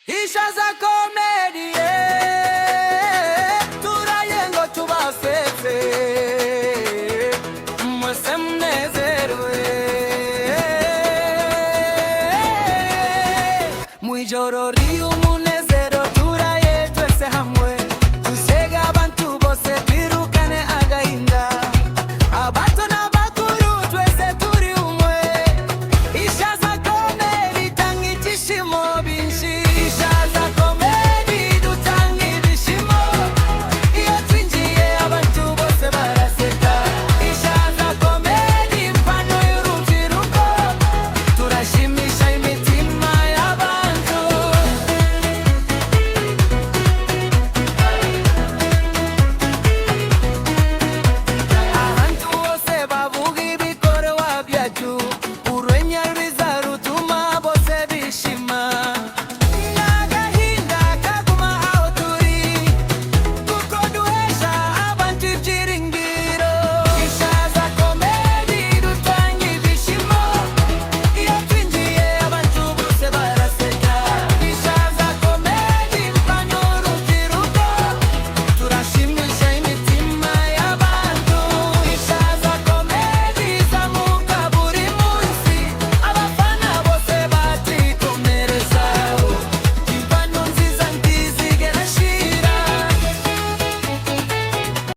Isha za komedie turaye ngo tubasetse mwese mnezerwe mwijoro ry'umunezero turaye twese hamwe dusega abantu bose twirukane agahinda abato n'abakuru twese turi umwe Isha za komedi itanga ibyishimo byinshi